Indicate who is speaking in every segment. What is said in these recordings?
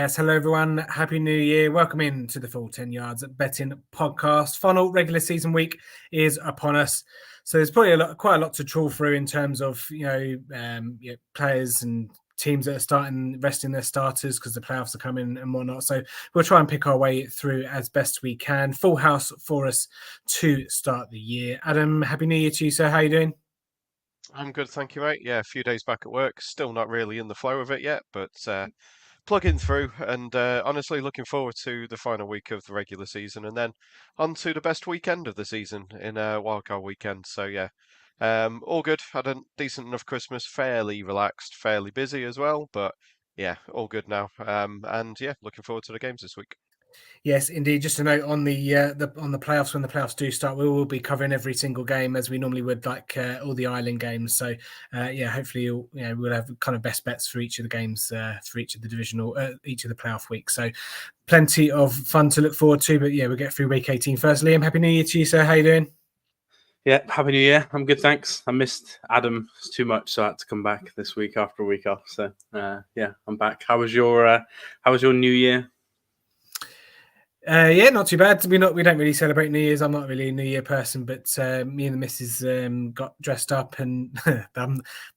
Speaker 1: Yes, hello everyone. Happy New Year. Welcome in to the Full 10 Yards Betting Podcast. Final regular season week is upon us. So there's probably quite a lot to trawl through in terms of, players and teams that are resting their starters because the playoffs are coming and whatnot. So we'll try and pick our way through as best we can. Full house for us to start the year. Adam, Happy New Year to you, sir. How are you doing?
Speaker 2: I'm good, thank you, mate. Yeah, a few days back at work, still not really in the flow of it yet, but plugging through and honestly looking forward to the final week of the regular season and then on to the best weekend of the season in Wildcard weekend. So yeah, all good. Had a decent enough Christmas, fairly relaxed, fairly busy as well, but yeah, all good now. And yeah, looking forward to the games this week.
Speaker 1: Yes, indeed. Just a note on the playoffs. When the playoffs do start, we will be covering every single game as we normally would, like all the Ireland games. So, hopefully, we'll have kind of best bets for each of the games for each of the divisional, each of the playoff weeks. So, plenty of fun to look forward to. But yeah, we'll get through week 18 first. Liam, Happy New Year to you, sir. How you doing?
Speaker 3: Yeah, Happy New Year. I'm good, thanks. I missed Adam too much, so I had to come back this week after a week off. So yeah, I'm back. How was your New Year?
Speaker 1: Yeah, not too bad. We don't really celebrate New Year's. I'm not really a New Year person, but me and the missus got dressed up and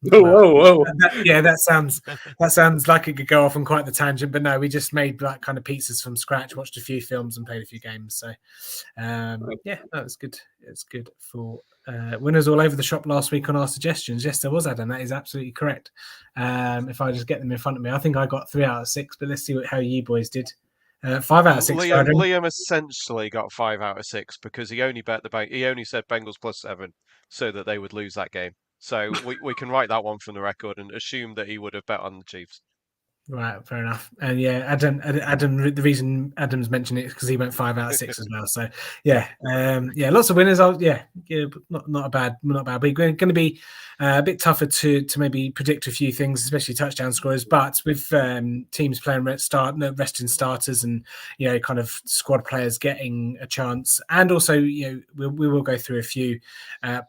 Speaker 3: Whoa.
Speaker 1: That sounds like it could go off on quite the tangent, but no, we just made like kind of pizzas from scratch, watched a few films and played a few games. So yeah, that was good. It's good for winners all over the shop last week on our suggestions. Yes, there was, Adam. That is absolutely correct. If I just get them in front of me, I think I got 3 out of 6, but let's see how you boys did. 5 out of 6.
Speaker 2: Liam essentially got 5 out of 6 because he only bet he only said Bengals +7 so that they would lose that game. So we can write that one from the record and assume that he would have bet on the Chiefs.
Speaker 1: Right, fair enough. And yeah, Adam. The reason Adam's mentioned it is because he went 5 out of 6 as well. So yeah, lots of winners. Yeah, not a bad. But we're going to be a bit tougher to maybe predict a few things, especially touchdown scorers. But with teams playing resting starters, and kind of squad players getting a chance, and also we will go through a few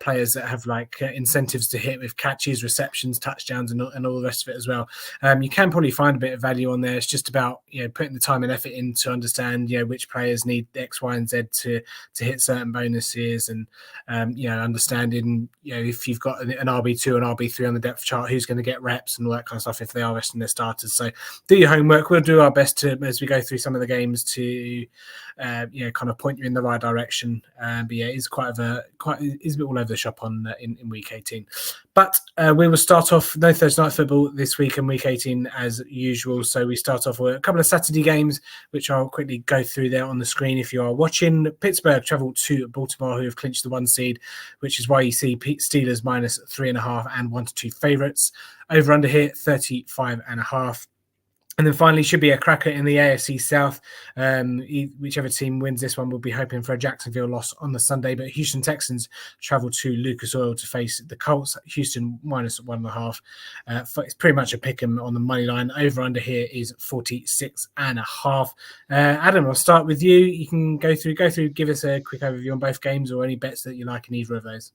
Speaker 1: players that have like incentives to hit with catches, receptions, touchdowns, and all the rest of it as well. You can probably find a bit of value on there. It's just about putting the time and effort in to understand which players need X, Y, and Z to hit certain bonuses, and understanding if you've got an RB2 and RB3 on the depth chart, who's going to get reps and all that kind of stuff if they are resting their starters. So do your homework. We'll do our best to, as we go through some of the games, to kind of point you in the right direction. But yeah, it's a bit all over the shop in week 18. But we will start off no Thursday night football this week in week 18 as usual. So we start off with a couple of Saturday games, which I'll quickly go through there on the screen if you are watching. Pittsburgh travel to Baltimore, who have clinched the 1 seed, which is why you see Steelers -3.5 and 1-2 favourites. Over under here, 35.5. And then finally, should be a cracker in the AFC South. Whichever team wins this one will be hoping for a Jacksonville loss on the Sunday. But Houston Texans travel to Lucas Oil to face the Colts. Houston -1.5. It's pretty much a pick 'em on the money line. Over under here is 46.5. Adam, I'll start with you. You can go through. Give us a quick overview on both games or any bets that you like in either of those.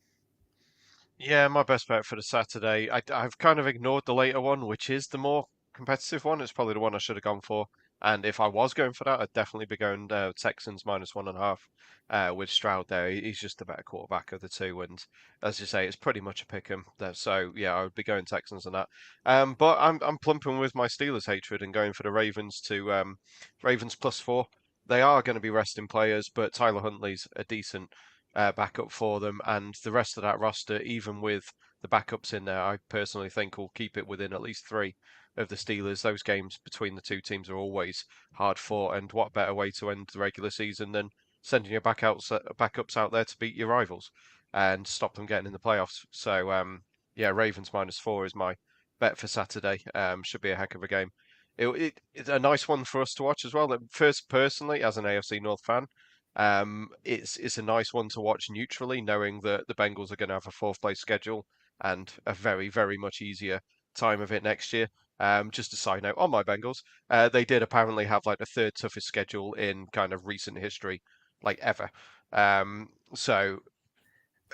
Speaker 2: Yeah, my best bet for the Saturday. I've kind of ignored the later one, which is the more competitive one. It's probably the one I should have gone for. And if I was going for that, I'd definitely be going Texans -1.5 with Stroud there. He's just the better quarterback of the two. And as you say, it's pretty much a pick 'em. So yeah, I would be going Texans on that. But I'm plumping with my Steelers hatred and going for the Ravens to Ravens +4. They are going to be resting players, but Tyler Huntley's a decent backup for them, and the rest of that roster, even with the backups in there, I personally think will keep it within at least 3 of the Steelers. Those games between the two teams are always hard fought, and what better way to end the regular season than sending your backups out there to beat your rivals and stop them getting in the playoffs. So yeah, Ravens -4 is my bet for Saturday. Should be a heck of a game. It's a nice one for us to watch as well. First, personally, as an AFC North fan, it's a nice one to watch neutrally, knowing that the Bengals are going to have a 4th place schedule and a very, very much easier time of it next year. Just a side note on my Bengals, they did apparently have like the 3rd toughest schedule in kind of recent history, like ever. So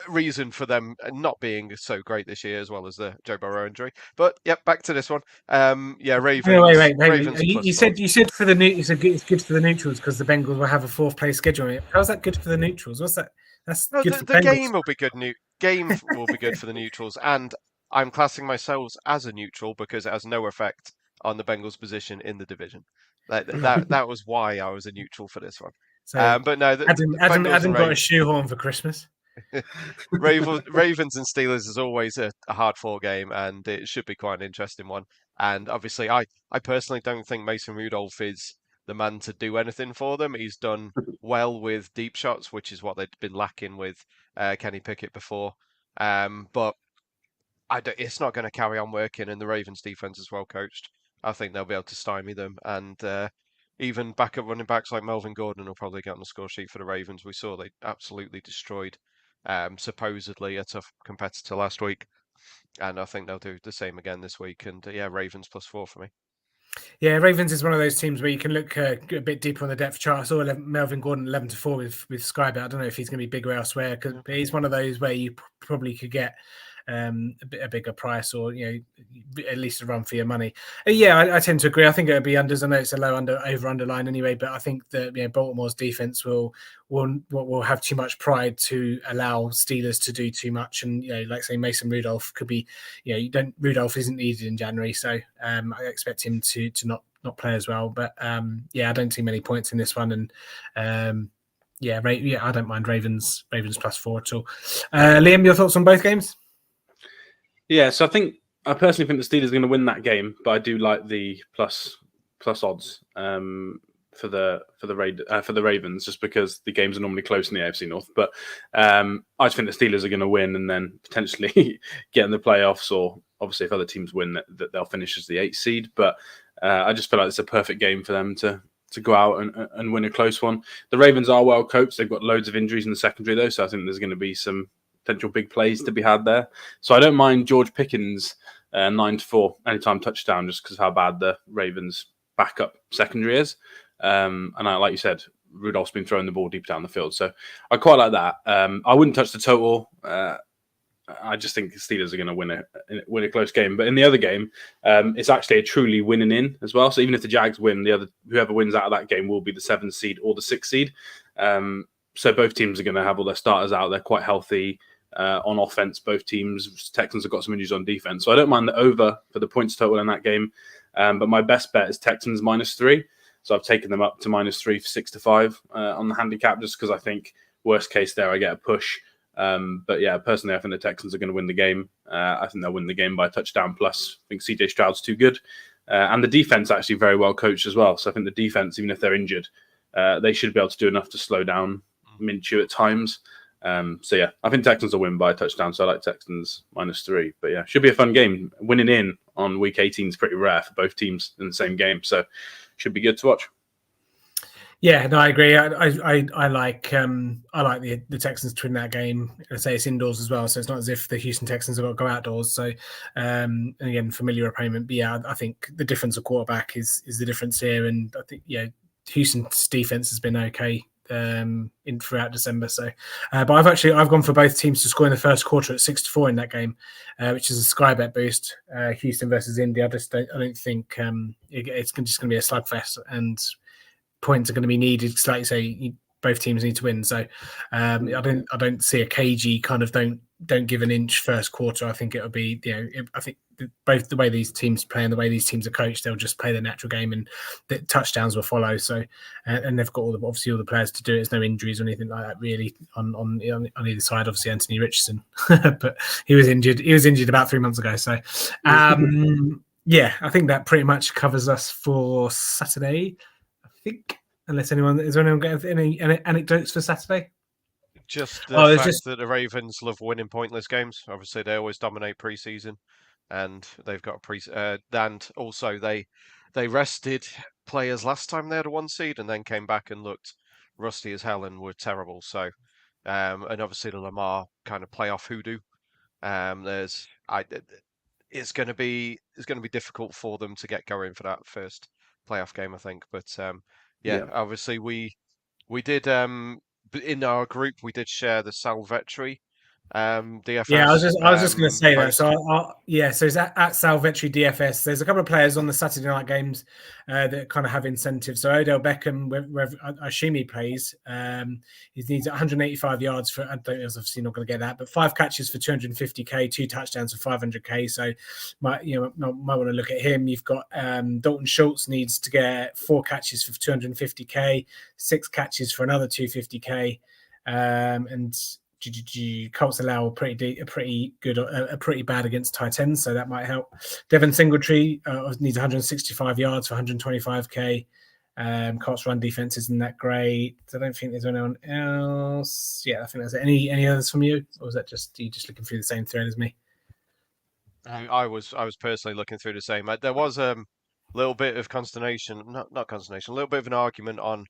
Speaker 2: reason for them not being so great this year, as well as the Joe Burrow injury. But yep, back to this one. Yeah, Ravens.
Speaker 1: Wait.
Speaker 2: Ravens
Speaker 1: You,
Speaker 2: plus
Speaker 1: you
Speaker 2: 4.
Speaker 1: said you said for the new. You said it's good for the neutrals because the Bengals will have a 4th place schedule. How's that good for the neutrals? What's that? That's
Speaker 2: No,
Speaker 1: good
Speaker 2: the,
Speaker 1: for
Speaker 2: the
Speaker 1: Bengals.
Speaker 2: game will be good. Game will be good for the neutrals, and I'm classing myself as a neutral because it has no effect on the Bengals' position in the division. That was why I was a neutral for this one.
Speaker 1: So
Speaker 2: But no, the Bengals
Speaker 1: Adam
Speaker 2: and
Speaker 1: got a shoehorn for Christmas.
Speaker 2: Ravens and Steelers is always a hard-fought game, and it should be quite an interesting one. And obviously, I personally don't think Mason Rudolph is the man to do anything for them. He's done well with deep shots, which is what they'd been lacking with Kenny Pickett before. But it's not going to carry on working, and the Ravens defense is well coached. I think they'll be able to stymie them, and even backup running backs like Melvin Gordon will probably get on the score sheet for the Ravens. We saw they absolutely destroyed supposedly a tough competitor last week, and I think they'll do the same again this week. And yeah, Ravens plus 4 for me.
Speaker 1: Yeah, Ravens is one of those teams where you can look a bit deeper on the depth chart. I saw Melvin Gordon 11-4 with Sky Bet. I don't know if he's going to be bigger elsewhere, but he's one of those where you probably could get a bigger price, or at least a run for your money. Yeah, I tend to agree. I think it'll be unders. I know it's a low over line anyway, but I think that Baltimore's defense will have too much pride to allow Steelers to do too much. And like say Mason Rudolph could be, Rudolph isn't needed in January, so I expect him to not play as well. But I don't see many points in this one, and I don't mind Ravens plus 4 at all. Liam, your thoughts on both games?
Speaker 3: Yeah, so I personally think the Steelers are going to win that game, but I do like the plus odds for the Ravens, just because the games are normally close in the AFC North. But I just think the Steelers are going to win and then potentially get in the playoffs, or obviously if other teams win, that they'll finish as the 8th seed. But I just feel like it's a perfect game for them to go out and win a close one. The Ravens are well coached. They've got loads of injuries in the secondary though, so I think there's going to be some potential big plays to be had there. So I don't mind George Pickens 9-4 anytime touchdown, just because of how bad the Ravens backup secondary is. And like you said, Rudolph's been throwing the ball deep down the field, so I quite like that. I wouldn't touch the total. I just think the Steelers are going to win a close game. But in the other game, it's actually a truly winning in as well. So even if the Jags win, whoever wins out of that game will be the 7th seed or the 6th seed. So both teams are going to have all their starters out. They're quite healthy on offense. Both teams. Texans have got some injuries on defense, so I don't mind the over for the points total in that game. But my best bet is Texans -3. So I've taken them up to -3 for 6-5 on the handicap, just because I think worst case there I get a push. But yeah, personally, I think the Texans are going to win the game. I think they'll win the game by a touchdown plus. I think CJ Stroud's too good. And the defense actually very well coached as well. So I think the defense, even if they're injured, they should be able to do enough to slow down Minshew at times. So yeah, I think Texans will win by a touchdown. So I like Texans -3. But yeah, should be a fun game. Winning in on week 18 is pretty rare for both teams in the same game. So should be good to watch.
Speaker 1: Yeah, no, I agree. I like the Texans to win that game. I say it's indoors as well, so it's not as if the Houston Texans have got to go outdoors. So, and again, familiar opponent. But yeah, I think the difference of quarterback is the difference here. And I think Houston's defense has been okay in throughout December. So, but I've gone for both teams to score in the first quarter at 6-4 in that game, which is a Sky Bet boost. Houston versus Indy. I don't think it's just going to be a slugfest, and points are going to be needed. Like you say, both teams need to win. So I don't see a cagey kind of don't give an inch first quarter. I think it'll be I think both the way these teams play and the way these teams are coached, they'll just play the natural game, and the touchdowns will follow. So and they've got obviously all the players to do it. There's no injuries or anything like that really on either side. Obviously Anthony Richardson, but he was injured. He was injured about 3 months ago. So yeah, I think that pretty much covers us for Saturday. I think, unless anyone got any anecdotes for Saturday?
Speaker 2: Just the fact that the Ravens love winning pointless games. Obviously, they always dominate preseason, and they've got and also they rested players last time they had a 1 seed, and then came back and looked rusty as hell and were terrible. So, and obviously the Lamar kind of playoff hoodoo. It's going to be difficult for them to get going for that first playoff game, I think. But obviously we did in our group we did share the Salvetri DFS.
Speaker 1: Yeah, I was just going to say that.
Speaker 2: post.
Speaker 1: So so it's at Salvetri DFS. There's a couple of players on the Saturday night games that kind of have incentives. So Odell Beckham, where I assume he plays, he needs 185 yards for. I don't know, obviously not going to get that, but 5 catches for 250k, 2 touchdowns for 500k. So might want to look at him. You've got Dalton Schultz needs to get 4 catches for 250k, 6 catches for another 250k, and Colts allow pretty bad against tight ends, so that might help. Devin Singletary needs 165 yards for 125k. Colts run defense isn't that great. I don't think there's anyone else. Yeah, I think there's any others from you, or was that just you just looking through the same thread as me?
Speaker 2: I was personally looking through the same. There was a little bit of consternation, not consternation, a little bit of an argument on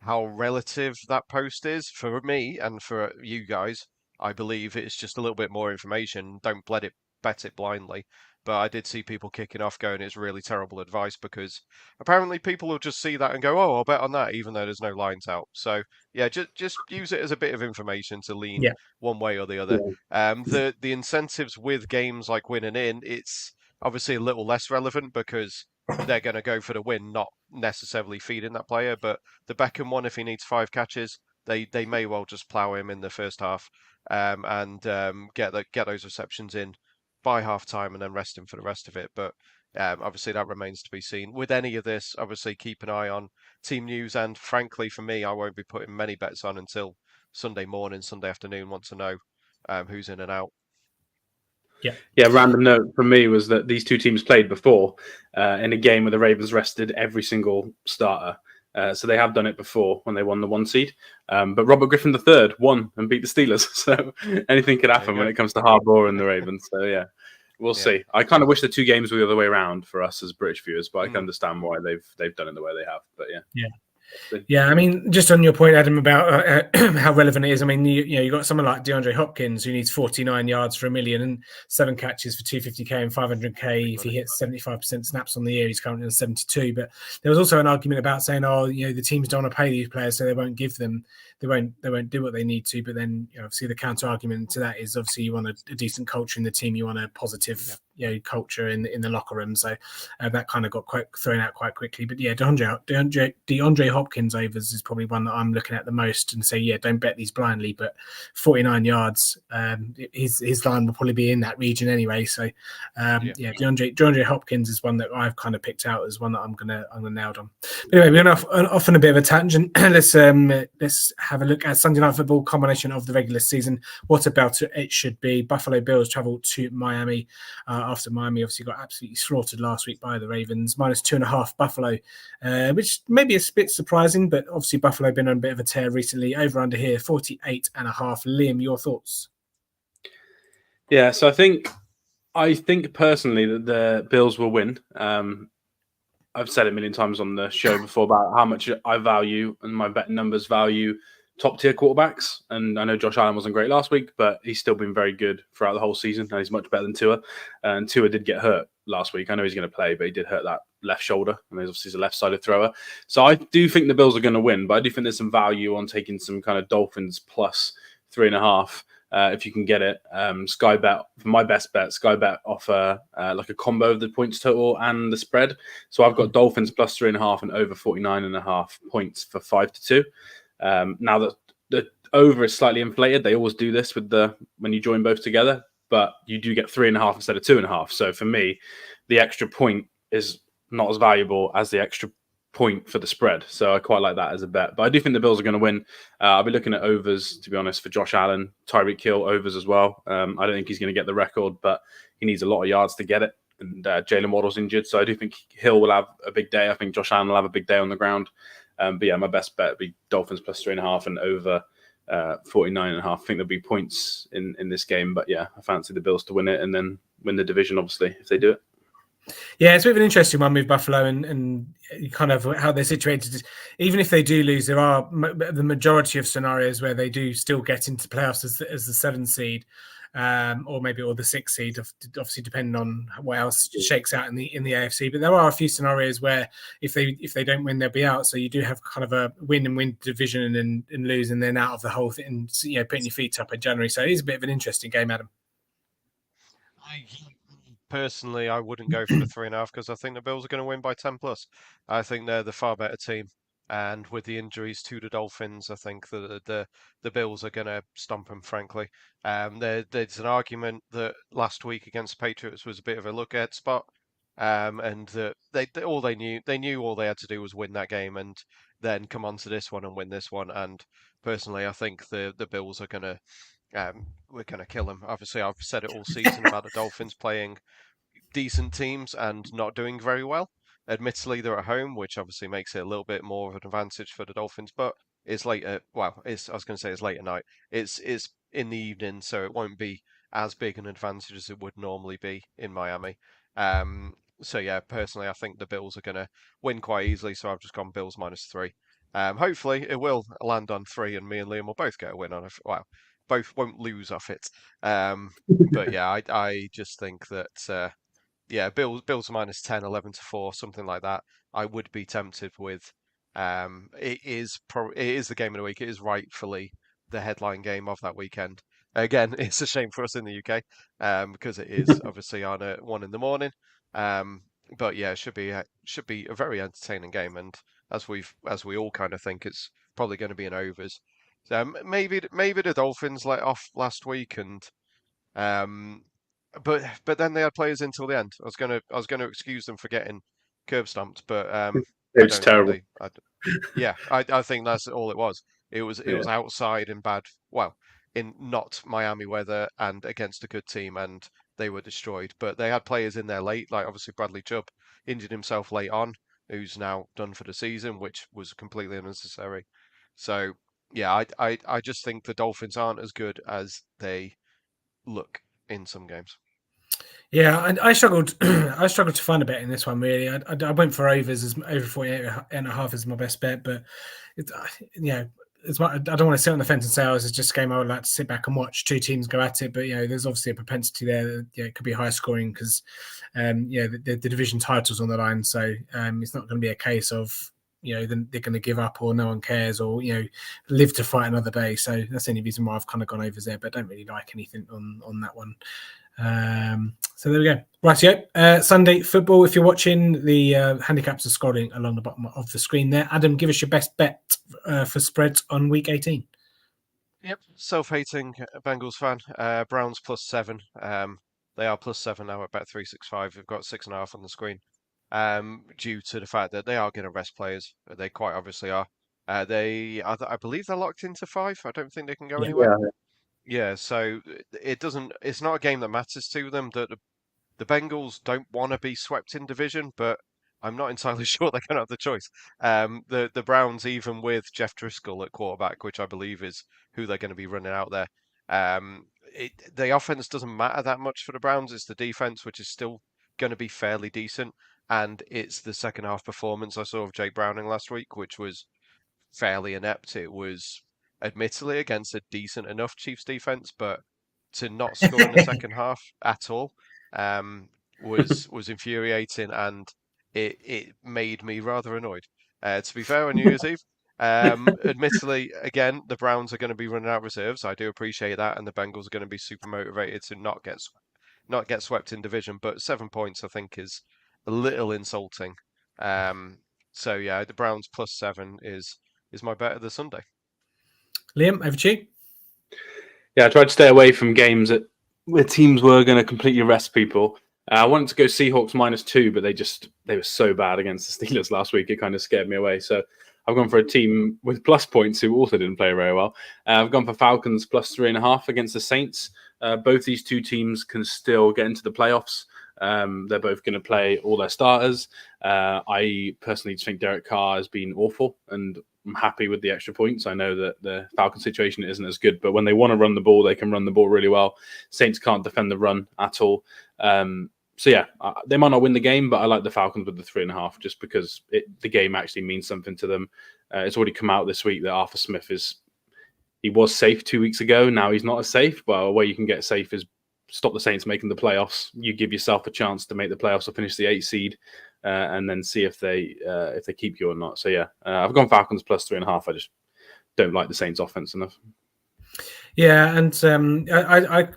Speaker 2: how relative that post is for me and for you guys. I believe it's just a little bit more information. Don't bet it blindly. But I did see people kicking off going, it's really terrible advice because apparently people will just see that and go, oh, I'll bet on that, even though there's no lines out. So yeah, just use it as a bit of information to lean one way or the other. The incentives with games like winning in, it's obviously a little less relevant because they're going to go for the win, not necessarily feeding that player. But the Beckham one, if he needs 5 catches, they may well just plough him in the first half and get those receptions in by half time and then rest him for the rest of it. But obviously that remains to be seen. With any of this, obviously keep an eye on team news. And frankly, for me, I won't be putting many bets on until Sunday morning, Sunday afternoon. Want to know who's in and out.
Speaker 3: Yeah. Random note from me was that these two teams played before in a game where the Ravens rested every single starter. So they have done it before when they won the 1 seed. But Robert Griffin III won and beat the Steelers. So anything could happen when it comes to Harbaugh and the Ravens. So yeah, we'll see. I kind of wish the 2 games were the other way around for us as British viewers, but I can understand why they've done it the way they have. But yeah.
Speaker 1: Yeah, I mean, just on your point, Adam, about how relevant it is. I mean, you got someone like DeAndre Hopkins who needs 49 yards for $1 million and 7 catches for 250k and 500k. If he hits 75% snaps on the year, he's currently on 72. But there was also an argument about saying, the teams don't want to pay these players, so they won't give them. They won't do what they need to. But then, obviously, the counter argument to that is obviously you want a decent culture in the team. You want a positive, culture in the locker room. So that kind of got thrown out quite quickly. But yeah, DeAndre Hopkins overs is probably one that I'm looking at the most and say, don't bet these blindly. But 49 yards, his line will probably be in that region anyway. So DeAndre Hopkins is one that I've kind of picked out as one that I'm gonna nail on. But anyway, we're off on a bit of a tangent. Let's have a look at Sunday Night Football combination of the regular season. What about it should be? Buffalo Bills travel to Miami after Miami obviously got absolutely slaughtered last week by the Ravens. -2.5 Buffalo, which maybe is a bit surprising, but obviously Buffalo been on a bit of a tear recently. Over under here 48.5. Liam, your thoughts?
Speaker 3: Yeah, so I think personally that the Bills will win. I've said it a million times on the show before about how much I value and my bet numbers value top tier quarterbacks. And I know Josh Allen wasn't great last week, but he's still been very good throughout the whole season. And he's much better than Tua. And Tua did get hurt last week. I know he's going to play, but he did hurt that left shoulder. And he's a left-sided thrower. So I do think the Bills are going to win, but I do think there's some value on taking some kind of Dolphins plus 3.5. If you can get it. Sky Bet, for my best bet, Sky Bet offer like a combo of the points total and the spread. So I've got Dolphins plus 3.5 and over 49.5 points for 5-2. Now that the over is slightly inflated, they always do this with when you join both together, but you do get 3.5 instead of 2.5. So for me, the extra point is not as valuable as the extra point for the spread. So I quite like that as a bet. But I do think the Bills are going to win. I'll be looking at overs, to be honest, for Josh Allen, Tyreek Hill overs as well. I don't think he's going to get the record, but he needs a lot of yards to get it. And Jalen Waddle's injured, so I do think Hill will have a big day. I think Josh Allen will have a big day on the ground. But yeah, my best bet would be Dolphins plus 3.5 and over 49.5. I think there'll be points in this game. But yeah, I fancy the Bills to win it and then win the division, obviously, if they do it.
Speaker 1: Yeah, it's a bit of an interesting one with Buffalo and kind of how they're situated. Even if they do lose, there are the majority of scenarios where they do still get into playoffs as the 7 seed. or the 6th seed, obviously depending on what else shakes out in the AFC. But there are a few scenarios where if they don't win, they'll be out. So you do have kind of a win division and lose and then out of the whole thing, and putting your feet up in January. So it is a bit of an interesting game, Adam.
Speaker 2: Personally, I wouldn't go for the 3.5 because I think the Bills are going to win by 10 plus. I think they're the far better team, and with the injuries to the Dolphins, I think the Bills are going to stomp them. Frankly, there's an argument that last week against the Patriots was a bit of a look-ahead spot, and that they knew all they had to do was win that game and then come on to this one and win this one. And personally, I think the Bills are going to. We're going to kill them. Obviously, I've said it all season about the Dolphins playing decent teams and not doing very well. Admittedly, they're at home, which obviously makes it a little bit more of an advantage for the Dolphins. But it's late at I was going to say it's late at night. It's in the evening, so it won't be as big an advantage as it would normally be in Miami. So yeah, personally, I think the Bills are going to win quite easily. So I've just gone Bills -3. Hopefully, it will land on 3, and me and Liam will both get a win on it. Wow. Both won't lose off it. But yeah, I just think that Bills -10, 11-4, something like that. I would be tempted with. It is the game of the week. It is rightfully the headline game of that weekend. Again, it's a shame for us in the UK because it is obviously on at 1 a.m. But yeah, it should be a very entertaining game, and as we all kind of think, it's probably going to be an overs. Maybe the Dolphins let off last week, and but then they had players until the end. I was gonna excuse them for getting curb stomped, but
Speaker 3: it's terrible.
Speaker 2: I think that's all it was. It was outside in bad, in not Miami weather and against a good team, and they were destroyed. But they had players in there late, like obviously Bradley Chubb injured himself late on, who's now done for the season, which was completely unnecessary. So. Yeah, I just think the Dolphins aren't as good as they look in some games.
Speaker 1: Yeah, I struggled. I struggled to find a bet in this one. Really, I went for overs as over 48.5 as my best bet, but I don't want to sit on the fence and say, it's just a game I would like to sit back and watch two teams go at it. But there's obviously a propensity there that it could be high scoring because the division title's on the line, so it's not going to be a case of. They're going to give up or no one cares or, live to fight another day. So that's the only reason why I've kind of gone overs there, but I don't really like anything on that one. So there we go. Right, Sunday football. If you're watching, the handicaps are scrolling along the bottom of the screen there. Adam, give us your best bet for spreads on week 18.
Speaker 2: Yep, self-hating Bengals fan. Browns +7. They are +7 now at Bet365. We've got 6.5 on the screen. Due to the fact that they are going to rest players. They quite obviously are. I believe they're locked into 5. I don't think they can go anywhere. Yeah, so it's not a game that matters to them. That the Bengals don't want to be swept in division, but I'm not entirely sure they're going to have the choice. The Browns, even with Jeff Driscoll at quarterback, which I believe is who they're going to be running out there, the offense doesn't matter that much for the Browns. It's the defense, which is still going to be fairly decent. And it's the second half performance I saw of Jake Browning last week, which was fairly inept. It was admittedly against a decent enough Chiefs defense, but to not score in the second half at all was infuriating, and it made me rather annoyed. To be fair, on New Year's Eve, admittedly, again, the Browns are going to be running out of reserves. I do appreciate that, and the Bengals are going to be super motivated to not get swept in division. But 7 points, I think, is a little insulting. So yeah, the Browns +7 is my bet of the Sunday.
Speaker 1: Liam, over to you.
Speaker 3: Yeah, I tried to stay away from games where teams were going to completely rest people. I wanted to go Seahawks -2, but they were so bad against the Steelers last week. It kind of scared me away. So I've gone for a team with plus points who also didn't play very well. I've gone for Falcons +3.5 against the Saints. Both these two teams can still get into the playoffs. They're both going to play all their starters. I personally think Derek Carr has been awful, and I'm happy with the extra points. I know that the Falcon situation isn't as good, but when they want to run the ball, they can run the ball really well. Saints can't defend the run at all. So yeah, they might not win the game, but I like the Falcons with the 3.5 just because the game actually means something to them. It's already come out this week that Arthur Smith is he was safe 2 weeks ago. Now he's not as safe. Well, a way you can get safe is stop the Saints making the playoffs. You give yourself a chance to make the playoffs or finish the 8th seed, and then see if they keep you or not. So yeah, I've gone Falcons plus 3.5. I just don't like the Saints offense enough.
Speaker 1: Yeah, and I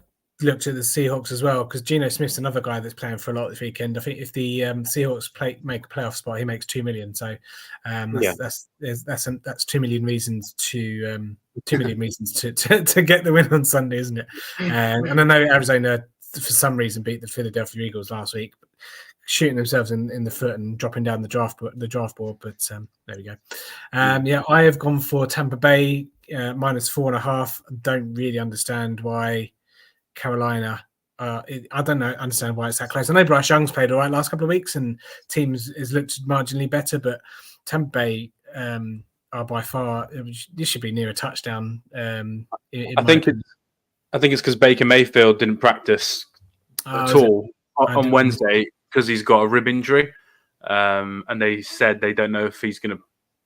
Speaker 1: looked at the Seahawks as well because Geno Smith's another guy that's playing for a lot this weekend. I think if the Seahawks make a playoff spot, he makes $2 million. So that's 2 million reasons to to get the win on Sunday, isn't it? And I know Arizona for some reason beat the Philadelphia Eagles last week, shooting themselves in the foot and dropping down the draft board. But there we go. Yeah, I have gone for Tampa Bay minus 4.5. Don't really understand why Carolina. I don't understand why it's that close. I know Bryce Young's played all right last couple of weeks, and teams has looked marginally better, but Tampa Bay are by far. This should be near a touchdown.
Speaker 3: I think it's because Baker Mayfield didn't practice at all on Wednesday because he's got a rib injury, and they said they don't know if he's going to.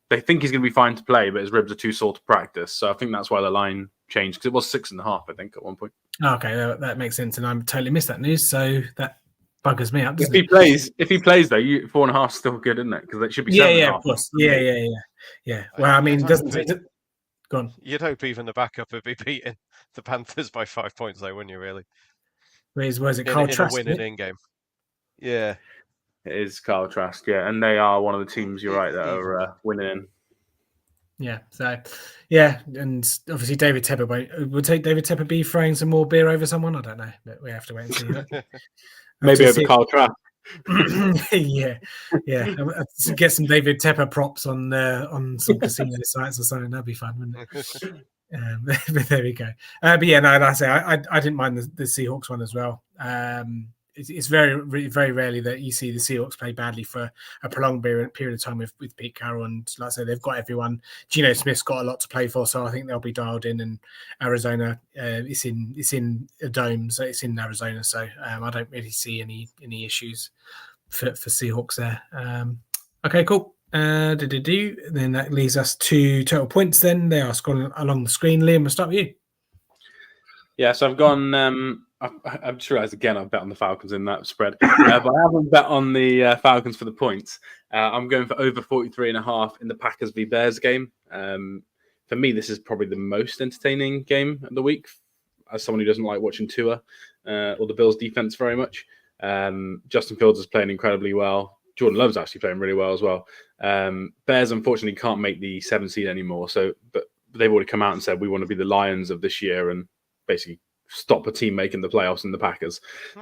Speaker 3: They think he's going to be fine to play, but his ribs are too sore to practice. So I think that's why the line changed because it was 6.5, I think, at one point.
Speaker 1: Okay, that makes sense, and I totally missed that news. So that buggers me up.
Speaker 3: If he plays though, 4.5 is still good, isn't it? Because it should be 7.5.
Speaker 1: Yeah, of course. Yeah. Well, I mean, go on.
Speaker 2: You'd hope even the backup would be beating the Panthers by 5 points, though, wouldn't you? Really?
Speaker 1: Was it Kyle Trask?
Speaker 2: In a winning game. Yeah.
Speaker 3: It is Kyle Trask, yeah, and they are one of the teams. You're right that are winning.
Speaker 1: Yeah, so yeah, and obviously David Tepper will take David Tepper be throwing some more beer over someone. I don't know, but we have to wait and see.
Speaker 3: Maybe over Kyle Trask.
Speaker 1: yeah. Get some David Tepper props on some casino sites or something. That'd be fun, wouldn't it? But there we go. But yeah, no, like I say, I didn't mind the Seahawks one as well. It's very, very rarely that you see the Seahawks play badly for a prolonged period of time with Pete Carroll. And like I say, they've got everyone. Geno Smith's got a lot to play for, so I think they'll be dialed in. And Arizona, it's in a dome, so it's in Arizona. So I don't really see any issues for Seahawks there. Okay, cool. Then that leaves us to total points. Then they are scrolling along the screen. Liam, we'll start with you.
Speaker 3: Yeah, so I've gone. I've just realised again I've bet on the Falcons in that spread, but I haven't bet on the Falcons for the points. I'm going for over 43.5 in the Packers v Bears game. For me, this is probably the most entertaining game of the week. As someone who doesn't like watching Tua or the Bills' defense very much, Justin Fields is playing incredibly well. Jordan Love's actually playing really well as well. Bears unfortunately can't make the 7 seed anymore, but they've already come out and said we want to be the Lions of this year and basically stop a team making the playoffs in the Packers.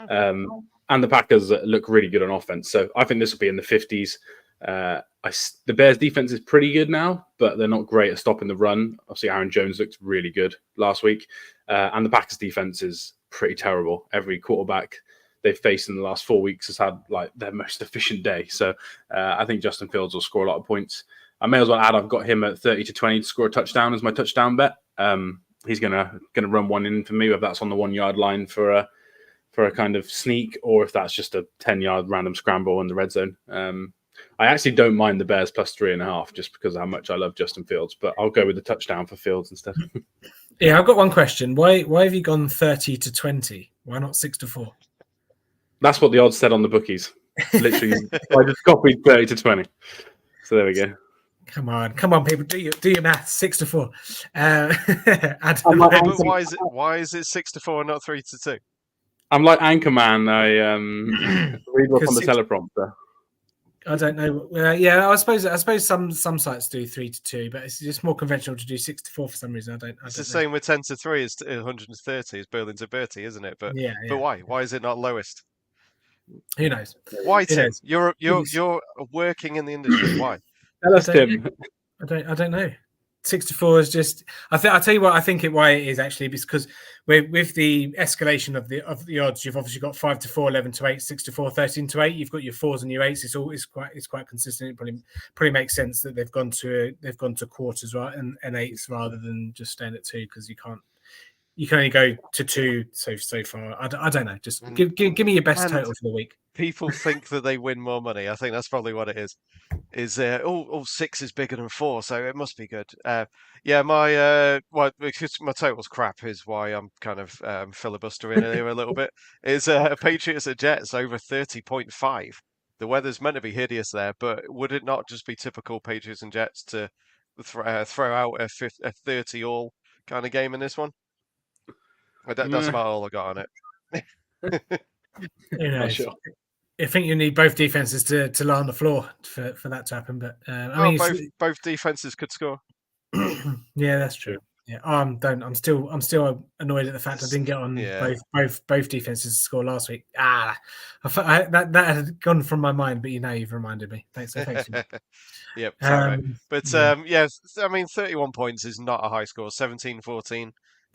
Speaker 3: And the Packers look really good on offense. So I think this will be in the 50s. The Bears defense is pretty good now, but they're not great at stopping the run. Obviously, Aaron Jones looked really good last week. And the Packers defense is pretty terrible. Every quarterback they've faced in the last 4 weeks has had like their most efficient day. So I think Justin Fields will score a lot of points. I may as well add I've got him at 30-20 to score a touchdown as my touchdown bet. He's gonna run one in for me, whether that's on the 1 yard line for a kind of sneak, or if that's just a 10-yard random scramble in the red zone. I actually don't mind the Bears plus 3.5 just because of how much I love Justin Fields, but I'll go with the touchdown for Fields instead.
Speaker 1: Yeah, I've got one question. Why have you gone 30-20? Why not 6-4?
Speaker 3: That's what the odds said on the bookies. Literally, I just copied 30-20. So there we go.
Speaker 1: Come on, people, do your math. 6-4.
Speaker 2: But why is it 6-4 and not 3-2?
Speaker 3: I'm like Anchorman. I read what's on the teleprompter.
Speaker 1: I don't know. Yeah, I suppose some sites do 3-2, but it's just more conventional to do 6-4 for some reason.
Speaker 2: It's the same with 10-3 as 130 as Berlin to Bertie, isn't it? But but why? Why is it not lowest?
Speaker 1: Who knows?
Speaker 2: Why, Tim? You're working in the industry. Why?
Speaker 3: Tell us, Tim.
Speaker 1: I don't know. 6-4 is just. I'll tell you what. I think why it is actually because with the escalation of the odds, you've obviously got 5-4, 11-8, 6-4, 13-8. You've got your 4s and your 8s. It's quite consistent. It probably makes sense that they've gone to quarters, right, and 8s rather than just staying at 2 because you can only go to 2 so far. I don't know. Just give me your best total for the week.
Speaker 2: people think that they win more money. I think that's probably what it is. Oh, 6 is bigger than 4, so it must be good. Yeah, well, because my total's crap is why I'm kind of filibustering here a little bit. Is Patriots at Jets over 30.5. The weather's meant to be hideous there, but would it not just be typical Patriots and Jets to throw out a 30 all kind of game in this one? That's about all I got on it.
Speaker 1: Who
Speaker 3: Not
Speaker 1: knows?
Speaker 3: sure.
Speaker 1: I think you need both defenses to lie on the floor for that to happen. But I mean,
Speaker 2: both defenses could score.
Speaker 1: yeah, that's true. Yeah, I'm still annoyed at the fact I didn't get on both defenses to score last week. That had gone from my mind, but you've reminded me. Thanks.
Speaker 2: Yep, sorry, mate. But yes, I mean, 31 points is not a high score. 17-14,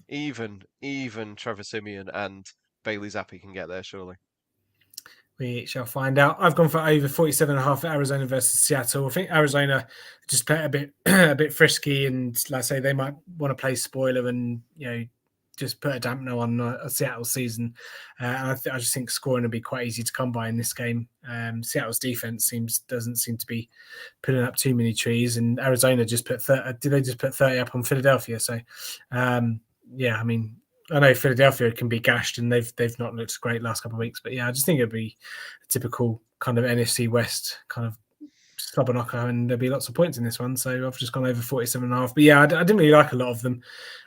Speaker 2: even Trevor Simeon and Bailey Zappi can get there, surely.
Speaker 1: We shall find out. I've gone for over 47.5 for Arizona versus Seattle. I think Arizona just play a bit frisky, and like I say, they might want to play spoiler and just put a dampener on a Seattle season. And I just think scoring will be quite easy to come by in this game. Seattle's defense doesn't seem to be putting up too many trees, and Arizona just put 30 up on Philadelphia? So I mean, I know Philadelphia can be gashed, and they've not looked great last couple of weeks. But I just think it'll be a typical kind of NFC West kind of slobber knocker, and there'll be lots of points in this one. So I've just gone over 47.5. But I didn't really like a lot of them.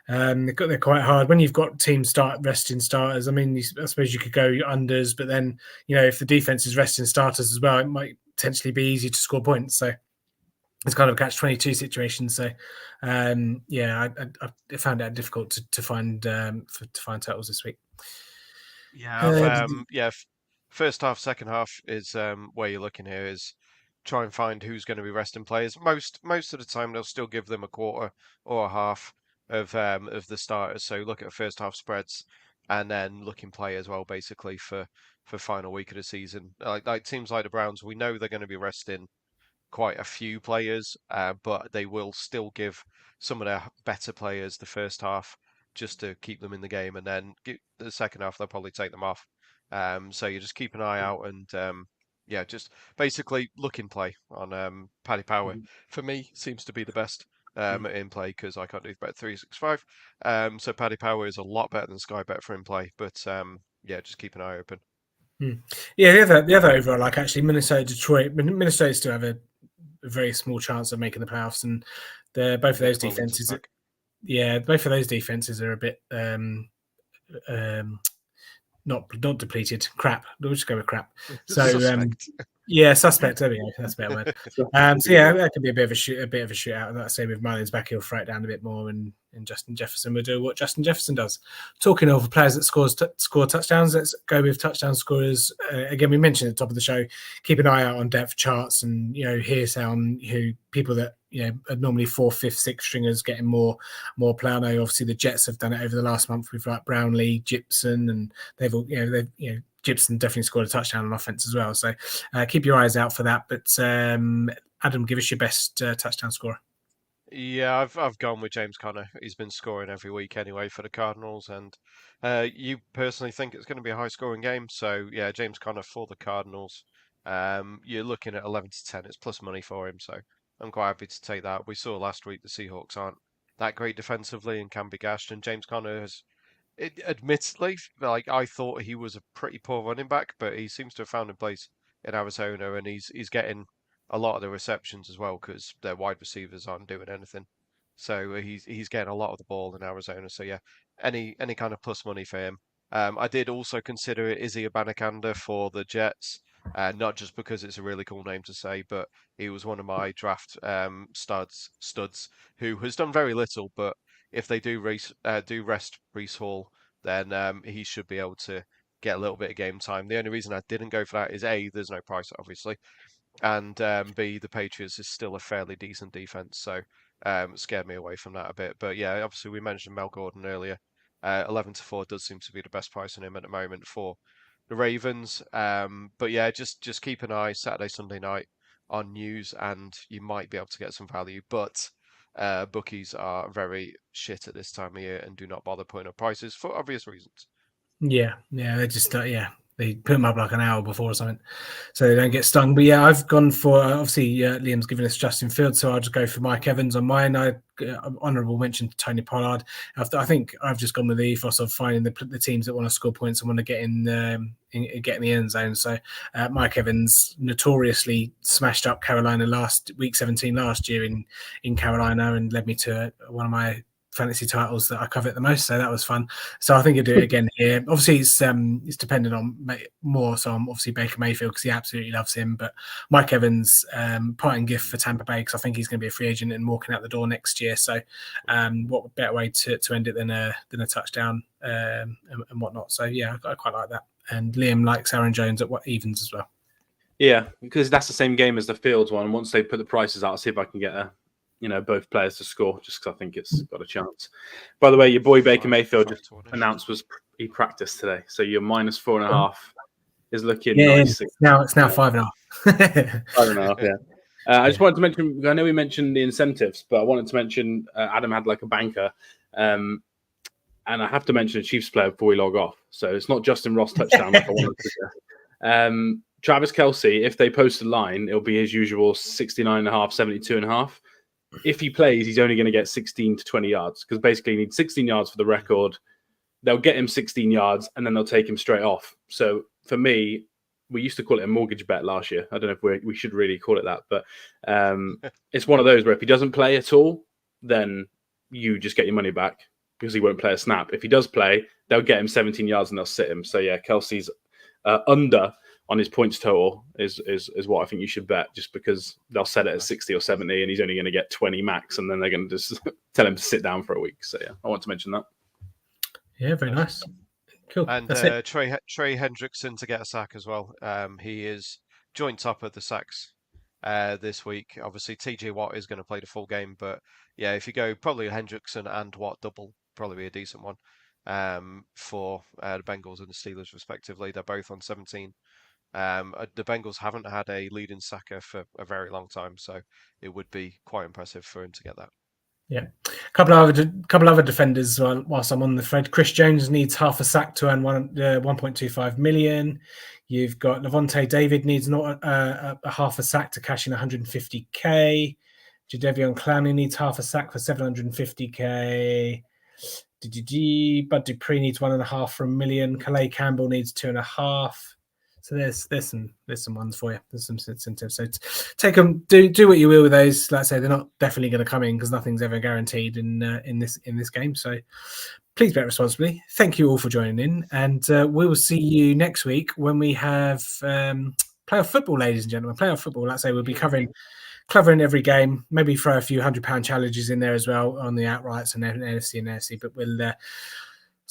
Speaker 1: They're quite hard when you've got teams resting starters. I mean, I suppose you could go unders, but then if the defense is resting starters as well, it might potentially be easy to score points. So it's kind of a catch-22 situation. So, I found it difficult to find totals this week.
Speaker 2: First half, second half is where you're looking here is try and find who's going to be resting players. Most of the time, they'll still give them a quarter or a half of the starters. So look at first half spreads and then look in play as well, basically for final week of the season. Like teams like the Browns, we know they're going to be resting quite a few players, but they will still give some of their better players the first half just to keep them in the game, and then the second half they'll probably take them off. So you just keep an eye out and just basically look in play on Paddy Power. For me, seems to be the best in play because I can't do Bet365. So Paddy Power is a lot better than Sky Bet for in play, but just keep an eye open.
Speaker 1: Yeah, the other over I like actually Minnesota, Detroit. Minnesota still have a very small chance of making the playoffs, and both of those defenses. Both of those defenses are a bit not depleted. Crap. We'll just go with crap. So suspect. There we go. That's a better word. That could be a bit of a shootout. Like I say, with Marlins back, he'll throw it down a bit more, and Justin Jefferson will do what Justin Jefferson does. Talking of players that score touchdowns, let's go with touchdown scorers. Again, we mentioned at the top of the show, keep an eye out on depth charts and hearsay on people that are normally 4th, 5th, 6th stringers getting more play. I know obviously the Jets have done it over the last month with like Brownlee, Gibson, and they've all Gibson definitely scored a touchdown on offense as well. So keep your eyes out for that. But Adam, give us your best touchdown scorer.
Speaker 2: Yeah, I've gone with James Conner. He's been scoring every week anyway for the Cardinals, and you personally think it's going to be a high-scoring game. So yeah, James Conner for the Cardinals. You're looking at 11-10. It's plus money for him, so I'm quite happy to take that. We saw last week the Seahawks aren't that great defensively and can be gashed, and James Conner has. Admittedly, I thought he was a pretty poor running back, but he seems to have found a place in Arizona, and he's getting a lot of the receptions as well because their wide receivers aren't doing anything. So he's getting a lot of the ball in Arizona. So yeah, any kind of plus money for him. I did also consider Izzy Abanikanda for the Jets, not just because it's a really cool name to say, but he was one of my draft studs who has done very little, but if they do rest Breece Hall, then he should be able to get a little bit of game time. The only reason I didn't go for that is A, there's no price, obviously, and B, the Patriots is still a fairly decent defense, so it scared me away from that a bit. But yeah, obviously we mentioned Mel Gordon earlier. 11-4 does seem to be the best price on him at the moment for the Ravens. But yeah, just keep an eye Saturday, Sunday night on news, and you might be able to get some value, but bookies are very shit at this time of year and do not bother putting up prices for obvious reasons.
Speaker 1: Yeah, they just They put them up like an hour before or something, so they don't get stung. But yeah, I've gone for obviously Liam's given us Justin Fields, so I'll just go for Mike Evans on mine. I honourable mention to Tony Pollard. I think I've just gone with the ethos of finding the teams that want to score points and want to get in the end zone. So Mike Evans notoriously smashed up Carolina week 17 last year in Carolina and led me to one of my fantasy titles that I covet the most, so that was fun. So I think I'll do it again here. Obviously, it's dependent on more. So I'm obviously Baker Mayfield because he absolutely loves him, but Mike Evans, parting gift for Tampa Bay because I think he's going to be a free agent and walking out the door next year. So what better way to end it than a touchdown and whatnot. So yeah, I quite like that. And Liam likes Aaron Jones at evens as well.
Speaker 3: Yeah, because that's the same game as the Fields one. Once they put the prices out, I'll see if I can get both players to score, just because I think it's got a chance. By the way, your boy Baker Mayfield just announced he practiced today, so your -4.5 is looking nice.
Speaker 1: It's now 5.5.
Speaker 3: 5.5, yeah. I just wanted to mention, I know we mentioned the incentives, but I wanted to mention Adam had like a banker, and I have to mention a Chiefs player before we log off. So it's not Justin Ross touchdown like I wanted to. Travis Kelce, if they post a line, it'll be his usual 69.5, 72.5. If he plays, he's only going to get 16 to 20 yards because basically he needs 16 yards for the record. They'll get him 16 yards and then they'll take him straight off. So for me, we used to call it a mortgage bet last year. I don't know if we should really call it that, but it's one of those where if he doesn't play at all, then you just get your money back because he won't play a snap. If he does play, they'll get him 17 yards and they'll sit him. So yeah, Kelce's under on his points total is what I think you should bet, just because they'll set it at 60 or 70 and he's only going to get 20 max and then they're going to just tell him to sit down for a week. So yeah, I want to mention that.
Speaker 1: Yeah, very nice. Cool.
Speaker 2: And
Speaker 1: That's it.
Speaker 2: Trey Hendrickson to get a sack as well. He is joint top of the sacks this week. Obviously, TJ Watt is going to play the full game, but yeah, if you go probably Hendrickson and Watt double, probably be a decent one for the Bengals and the Steelers respectively. They're both on 17. The Bengals haven't had a leading sacker for a very long time, so it would be quite impressive for him to get that.
Speaker 1: Yeah, a couple other defenders whilst I'm on the thread. Chris Jones needs half a sack to earn 1.25 million. You've got Levante David needs a half a sack to cash in 150k. Jadeveon Clowney needs half a sack for 750k. Bud Dupree needs 1.5 for $1 million. Calais Campbell needs 2.5. So there's some ones for you. There's some incentives. So take them. Do what you will with those. Like I say, they're not definitely going to come in because nothing's ever guaranteed in this game. So please bet responsibly. Thank you all for joining in, and we will see you next week when we have playoff football, ladies and gentlemen. Playoff football. Like I say, we'll be covering every game. Maybe throw a few £100 challenges in there as well on the outrights and NFC and NFC. But we'll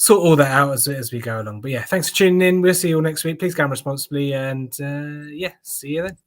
Speaker 1: sort all that out as we go along. But yeah, thanks for tuning in. We'll see you all next week. Please gamble responsibly, and see you then.